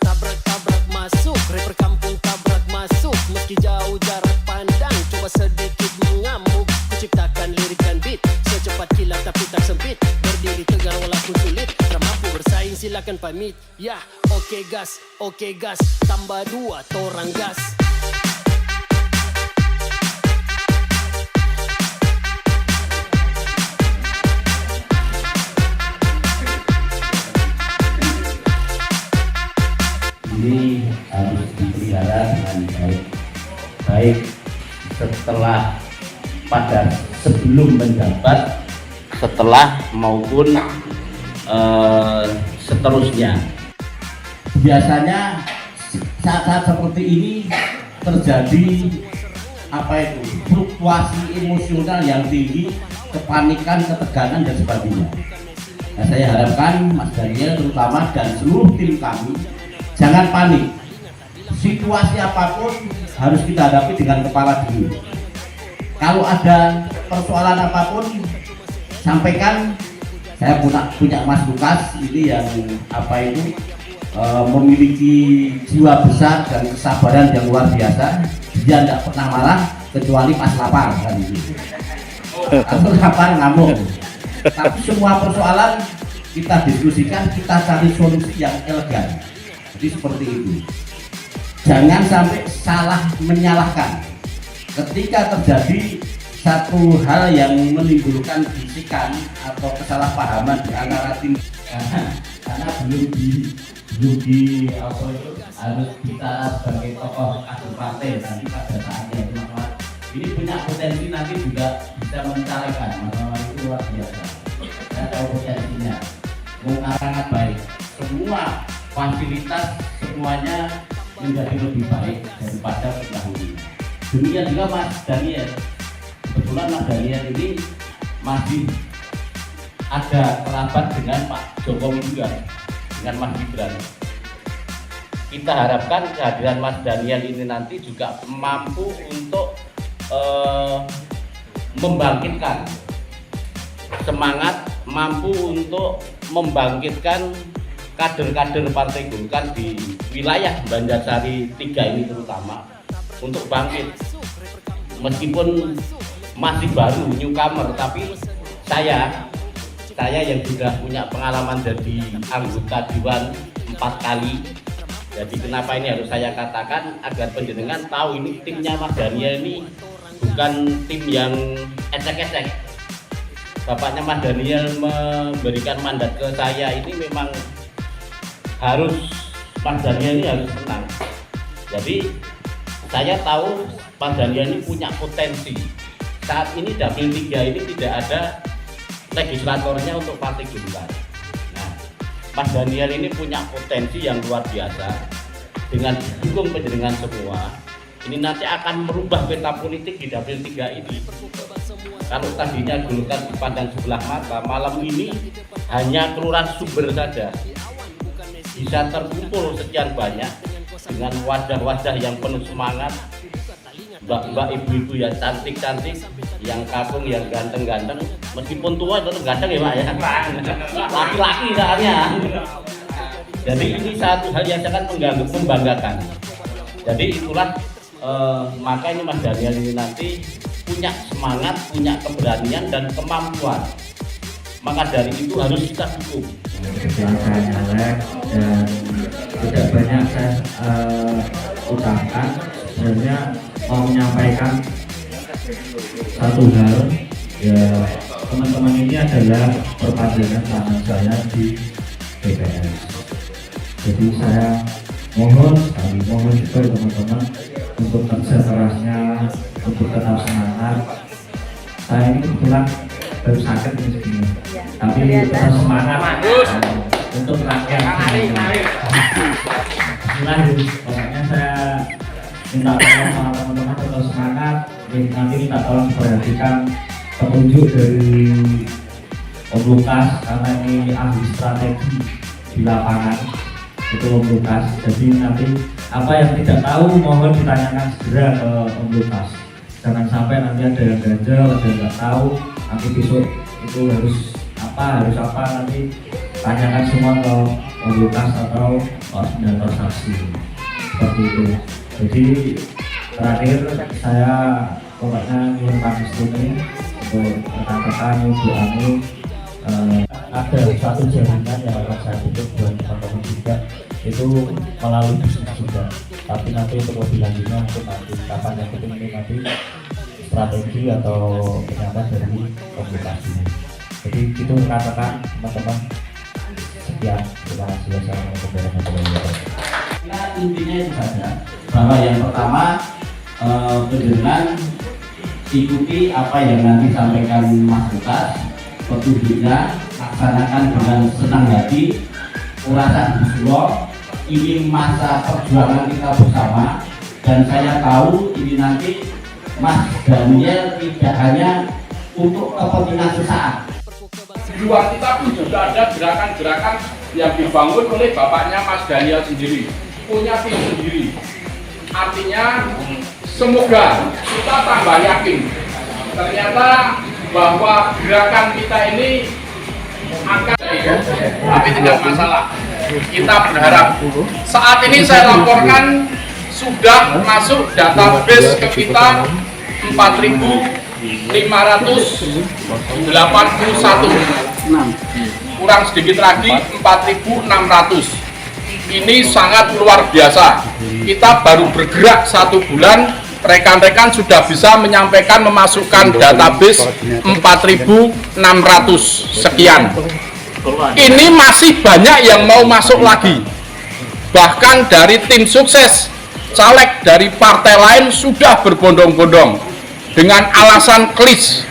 Tabrak-tabrak masuk, rapper kampung tabrak masuk. Meski jauh jarak pandang, coba sedikit mengamuk. Kuciptakan lirik dan beat, secepat kilat tapi tak sempit. Berdiri tegar walaupun sulit, tak mampu bersaing silakan pamit. Ya, oke gas, tambah 2 torang gas. Ini harus dipelihara dengan baik setelah sebelum menjabat, setelah maupun seterusnya. Biasanya saat-saat seperti ini terjadi fluktuasi emosional yang tinggi, kepanikan, ketegangan dan sebagainya. Nah, saya harapkan Mas Daniel terutama dan seluruh tim kami jangan panik. Situasi apapun harus kita hadapi dengan kepala dingin. Kalau ada persoalan apapun, sampaikan. Saya punya Mas Lukas ini yang memiliki jiwa besar dan kesabaran yang luar biasa. Dia tidak pernah marah kecuali pas lapar kan gitu. Atau lapar ngamuk. Tapi semua persoalan kita diskusikan, kita cari solusi yang elegan. Jadi seperti itu. Jangan sampai salah menyalahkan. Ketika terjadi satu hal yang menimbulkan bisikan atau kesalahpahaman di antara tim, karena harus kita sebagai tokoh kader partai nanti pada saatnya ini punya potensi nanti juga bisa mencalekan, maka itu luar biasa. Saya tahu potensinya, sangat baik. Semua fasilitas semuanya menjadi lebih baik daripada sebelumnya. Demikian juga Mas Daniel. Kebetulan Mas Daniel ini masih ada kerabat dengan Pak Jokowi juga, dengan Mas Gibran. Kita harapkan kehadiran Mas Daniel ini nanti juga mampu untuk membangkitkan semangat, mampu untuk membangkitkan kader-kader Partai Golkar di wilayah Banjarsari 3 ini terutama untuk bangkit. Meskipun masih baru newcomer, tapi saya yang sudah punya pengalaman jadi anggota Dewan 4 kali. Jadi kenapa ini harus saya katakan agar penjenengan tahu ini timnya Mas Daniel ini bukan tim yang ecek-ecek. Bapaknya Mas Daniel memberikan mandat ke saya ini memang harus Mas Daniel ini harus menang. Jadi saya tahu Mas Daniel ini punya potensi. Saat ini Dapil 3 ini tidak ada legislatornya untuk Partai Golkar. Nah, Mas Daniel ini punya potensi yang luar biasa. Dengan dukung penjenengan semua, ini nanti akan merubah peta politik di Dapil 3 ini. Kalau tadinya Golkar dipandang sebelah mata, malam ini hanya Kelurahan Sumber saja bisa terkumpul sekian banyak dengan wajah-wajah yang penuh semangat, mbak-mbak, ibu-ibu yang cantik-cantik, yang kakung, yang ganteng-ganteng, meskipun tua itu ganteng ya Pak ya, laki-laki soalnya. Jadi ini satu hal yang sangat membanggakan. Jadi itulah makanya Mas Daniel ini nanti punya semangat, punya keberanian dan kemampuan. Maka dari itu harus kita dukung. Saya nyalek dan tidak banyak saya ucapkan. Sebenarnya mau menyampaikan satu hal, ya teman-teman ini adalah perpanjangan tangan saya di BPS. Jadi saya mohon juga teman-teman untuk kerja kerasnya, untuk tetap semangat. Saya ini kebetulan baru sakit ini segini, tapi tetap semangat untuk rakyat. Pokoknya saya minta tolong sama teman-teman tetap semangat. Nanti minta tolong perhatikan petunjuk dari Om Lukas karena ini ahli strategi di lapangan, itu Om Lukas. Jadi nanti apa yang tidak tahu mohon ditanyakan segera ke Om Lukas. Jangan sampai nanti ada yang ganjel, ada yang nggak tahu. Nanti besok itu harus apa nanti tanyakan semua ke Om Lukas atau koordinator saksi seperti itu. Jadi terakhir saya pokoknya mengirimkan ini untuk rekan-rekan Ibu Ani, ada satu jaringan yang akan saya bentuk buat teman-teman juga, itu melalui bisnis juga. Tapi nanti untuk lebih lanjutnya untuk nanti kapan yang penting ini nanti strategi atau penyambat dari komunikasi. Jadi itu rekan-rekan teman-teman, sekian, terima kasih. Wassalamualaikum warahmatullahi wabarakatuh. Nah, intinya itu saja, bahwa yang pertama penjelasan ikuti apa yang nanti sampaikan Mas Lukas, petunjuknya laksanakan dengan senang hati, urasan Buslo. Ini masa perjuangan kita bersama, dan saya tahu ini nanti Mas Daniel tidak hanya untuk kepentingan sesaat. Di luar kita pun juga ada gerakan-gerakan yang dibangun oleh bapaknya Mas Daniel sendiri, punya tim sendiri. Artinya semoga kita tambah yakin ternyata bahwa gerakan kita ini akan, tapi tidak masalah. Kita berharap saat ini saya laporkan sudah masuk database ke kita 4.581, kurang sedikit lagi 4.600. Ini sangat luar biasa. Kita baru bergerak 1 bulan, rekan-rekan sudah bisa menyampaikan memasukkan database 4.600 sekian. Ini masih banyak yang mau masuk lagi. Bahkan dari tim sukses caleg dari partai lain sudah berbondong-bondong dengan alasan klis.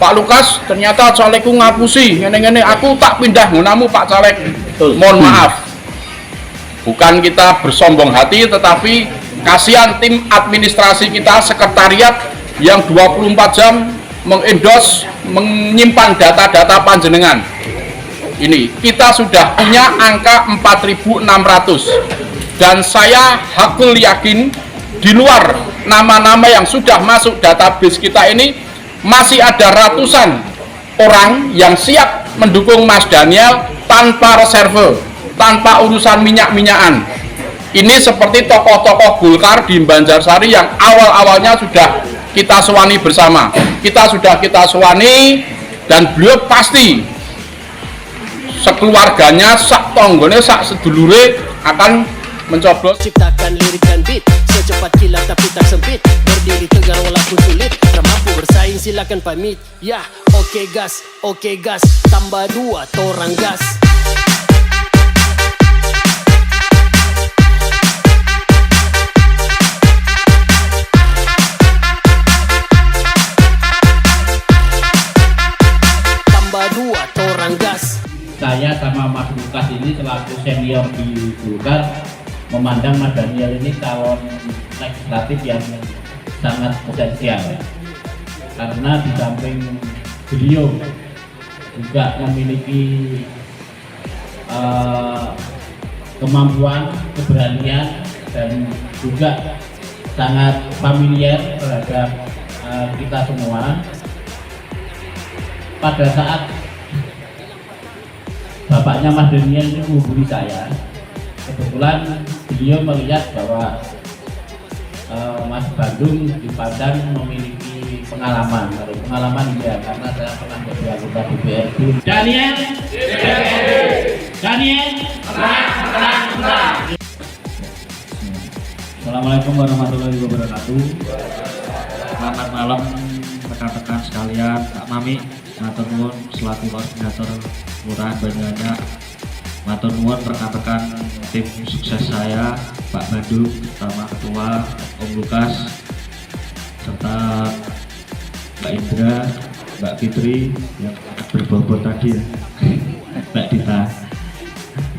Pak Lukas, ternyata calegku ngapusi, ngene-ngene, aku tak pindah ngunamu Pak Caleg. Mohon maaf. Bukan kita bersombong hati, tetapi kasihan tim administrasi kita, sekretariat yang 24 jam mengendos, menyimpan data-data panjenengan. Ini kita sudah punya angka 4.600, dan saya hakul yakin di luar nama-nama yang sudah masuk database kita ini masih ada ratusan orang yang siap mendukung Mas Daniel tanpa reserve, tanpa urusan minyak-minyakan. Ini seperti tokoh-tokoh Golkar di Banjarsari yang awal-awalnya sudah kita sewani bersama. Kita sewani, dan beliau pasti sekeluarganya, sak tonggone, sak sedulure akan mencoblos. Ciptakan lirik dan beat secepat kilat tapi tak sempit, berdiri tegar walaupun sulit, tak mampu bersaing silakan pamit. Ya, oke gas, tambah 2 torang gas. Tambah 2 torang gas. Saya sama Mas Lukas ini selaku senior di Golkar memandang Mas Daniel ini calon legislatif yang sangat potensial, karena di samping beliau juga memiliki kemampuan, keberanian, dan juga sangat familiar terhadap kita semua. Pada saat bapaknya Mas Daniel ini menghubungi saya, kebetulan beliau melihat bahwa Mas Bandung dipandang memiliki pengalaman. Kalau pengalaman ya, karena saya pernah jadi anggota DPRD. Daniel, Assalamualaikum warahmatullahi wabarakatuh. Selamat malam rekan-rekan sekalian, Kak Mami, matur nuwun selaku koordinator Kelurahan Banyuanyar, matur nuwun rekan-rekan tim sukses saya, Pak Bandung, terutama Ketua, Om Lukas, serta Mbak Indra, Mbak Fitri yang berbobot tadi ya, Mbak Dita.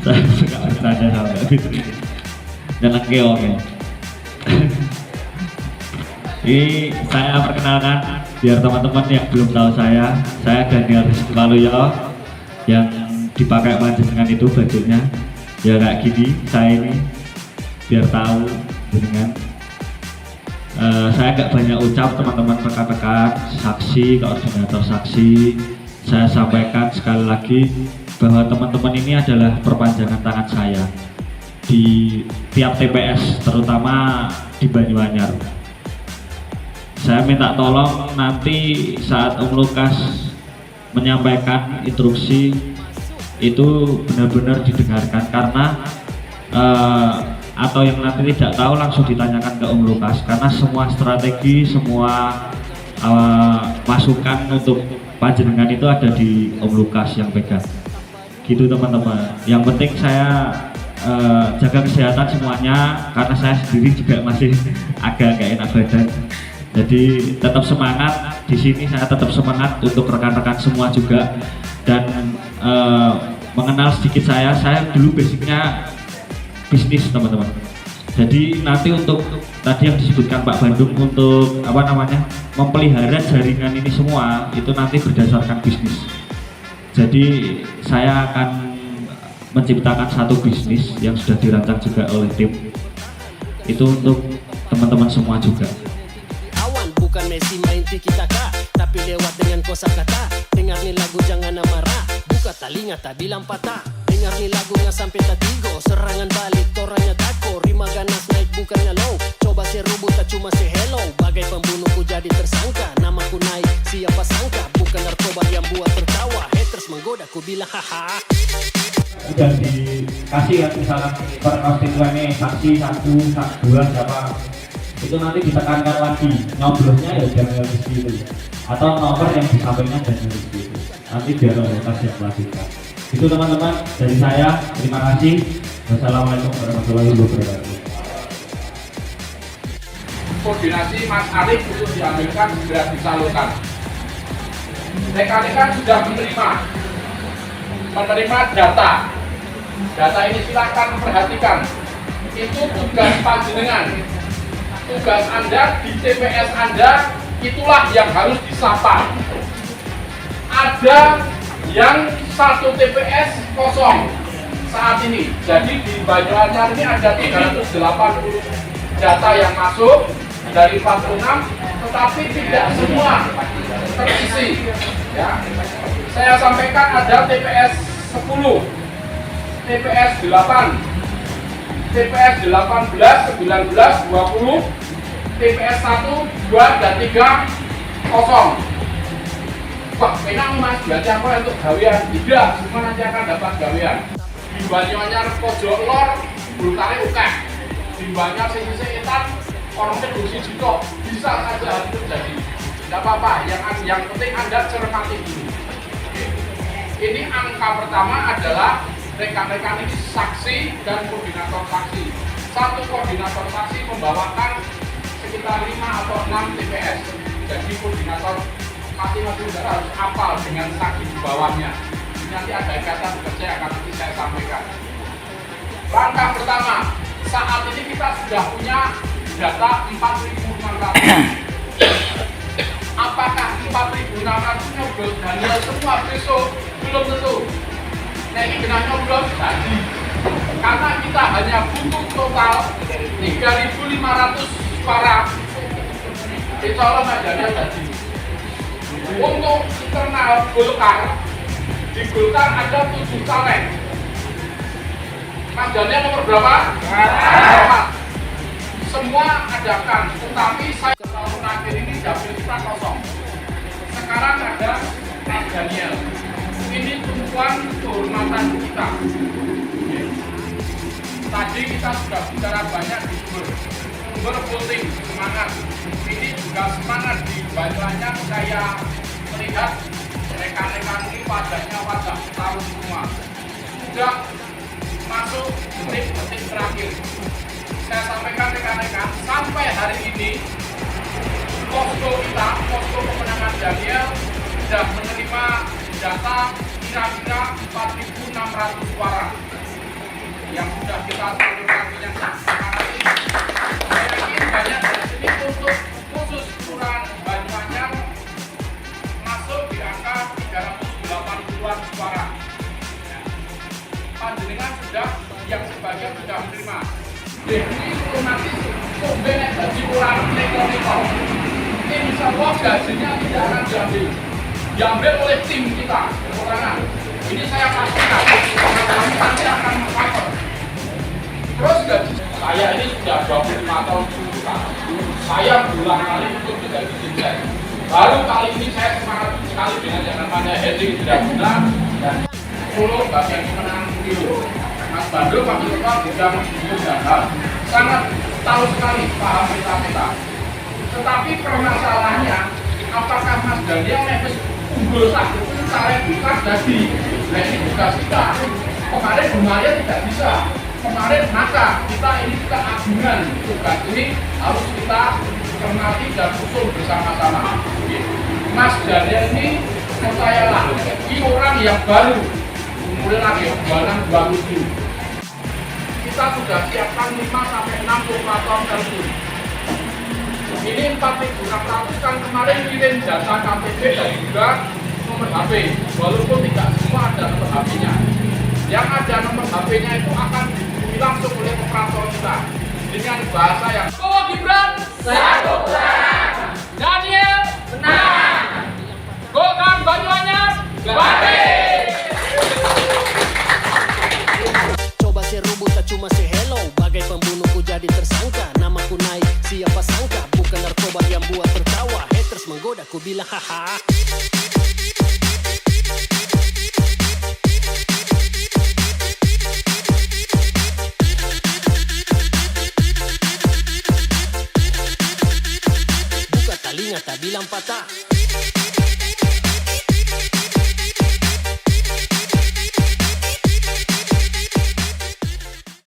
Saya suka bertanya sama Mbak Fitri. Jangan keong ya. Ini saya perkenalkan biar teman-teman yang belum tahu saya Daniel Rizky Waluyo, yang dipakai panjenengan itu bajunya ya kayak gini. Saya ini biar tahu dengan saya agak banyak ucap teman-teman rekan-rekan saksi, koordinator saksi. Saya sampaikan sekali lagi bahwa teman-teman ini adalah perpanjangan tangan saya di tiap TPS, terutama di Banyuanyar. Saya minta tolong nanti saat Om Lukas menyampaikan instruksi itu benar-benar didengarkan, karena atau yang nanti tidak tahu langsung ditanyakan ke Om Lukas, karena semua strategi, semua masukan untuk panjenengan itu ada di Om Lukas yang pegang. Gitu teman-teman. Yang penting saya jaga kesehatan semuanya, karena saya sendiri juga masih agak gak enak badan. Jadi tetap semangat di sini, saya tetap semangat untuk rekan-rekan semua juga. Dan mengenal sedikit saya dulu basicnya bisnis teman-teman. Jadi nanti untuk tadi yang disebutkan Pak Bandung untuk memelihara jaringan ini semua itu nanti berdasarkan bisnis. Jadi saya akan menciptakan satu bisnis yang sudah dirancang juga oleh tim. Itu untuk teman-teman semua juga. Awan bukan Messi main tiki taka, tapi lewat dengan kosakata. Dengar nih lagu jangan marah, buka telinga tak bilang patah. Dengar nih lagunya sampai tatigo, serangan balik toranya tako. Rima ganas naik bukannya low, coba serubut tak cuma hello. Bagai pembunuhku jadi tersangka, namaku naik siapa sangka. Bukan narkoba yang buat tertawa, haters menggoda ku bilang haha. Sudah dikasih ya misalnya per konstituennya saksi 1, 2 berapa, itu nanti ditekankan lagi nomornya ya jangan di situ, atau nomor yang disampaikan jangan di situ, nanti biar Lukas yang melakukan. Itu teman-teman dari saya, terima kasih. Wassalamualaikum warahmatullahi wabarakatuh. Koordinasi Mas Arif untuk diambilkan segera disalurkan. Rekan-rekan sudah menerima data ini, silakan perhatikan. Itu tugas panjenengan, tugas Anda di TPS Anda, itulah yang harus disapa. Ada yang satu TPS kosong saat ini, jadi di Banyuanyar ini ada 380 data yang masuk dari 46, tetapi tidak semua terisi ya. Saya sampaikan ada TPS 10, TPS 8, TPS 18, 19, 20, TPS 1, 2, dan 3 kosong. Wah, enak mas, berarti apa untuk gawean? Tidak, semua nanti akan dapat gawean. Di Banyuanyar pojok lor, bulutare ukeh. Di Banyuanyar sisi etan, orang produksi juga bisa saja terjadi. Tidak apa-apa, yang penting Anda cermati dulu. Ini angka pertama adalah rekan-rekan ini saksi dan koordinator saksi. Satu koordinator saksi membawakan sekitar 5 atau 6 TPS. Jadi koordinator masing-masing saudara harus hafal dengan saksi di bawahnya. Nanti ada kata bekerja yang akan nanti saya sampaikan. Langkah pertama, saat ini kita sudah punya data 4.600. Apakah 4.600-nya udah Daniel semua besok? Belum tentu. Nah ini benarnya belum jadi. Karena kita hanya butuh total 3.500 suara. Insya Allah Mas Daniel jadi. Untuk internal Golkar, di Golkar ada 7 caleg. Mas Daniel nomor berapa? 4. Semua adakan, tetapi saya tahun terakhir ini dapil kita kosong. Sekarang ada Mas Daniel. Ini tumpuan kehormatan kita. Tadi kita sudah bicara banyak di sumber voting, semangat. Ini juga semangat di Banyuanyar. Saya melihat rekan-rekan ini wajahnya wajah petarung semua. Sudah masuk detik-detik terakhir. Saya sampaikan rekan-rekan, sampai hari ini posko kita, posko pemenangan Daniel sudah menerima data kira-kira 4.600 suara yang sudah kita salurkan minyak. Saya yakin banyak dari sini untuk khusus kelurahan Banyuanyar masuk di angka 380-an suara. Panjenengan sudah, yang sebagian sudah menerima. Jadi nanti kombenek gaji kurang nekor-nekor. Ini insya Allah gajinya tidak akan diambil oleh tim kita, kekurangan. Ini saya pastikan kami nanti akan mengcover. Terus gaji saya ini sudah 25 tahun sudah. Saya berulang kali untuk menjadi dirjen. Baru kali ini saya semangat sekali dengan yang namanya heading tidak guna dan Solo bagian kemenangan pemilu. Mas Bandung waktu itu juga mendukung gagal, sangat tahu sekali paham kita. Tetapi permasalahannya, apakah Mas Daniel Mepes unggul satu pun caleg bisa jadi? Nah ini tugas kita. Kemarin Bumaria tidak bisa. Kemarin maka kita ini juga agungan tugas ini harus kita cermati dan usul bersama-sama. Mas Daniel ini percayalah, ini orang yang baru umurnya lagi bulan 27. Kita sudah siapkan 5 sampai 6 tahun tersebut. Ini 4.600 kan kemarin kirim jasa KTP dan juga nomor HP. Walaupun tidak semua ada nomor HP-nya. Yang ada nomor HP-nya itu akan dihubungi langsung oleh operator kita dengan bahasa yang Kowo Gibran satu putaran, Daniel menang, Golkar Banyuanyar balik. Coba serubut tak cuma hello. Bagai pembunuhku jadi tersangka. Namaku naik siapa sangka. Bukan narkoba yang buat tertawa. Haters menggoda ku bilang haha. Buka telinga tak bilang patah.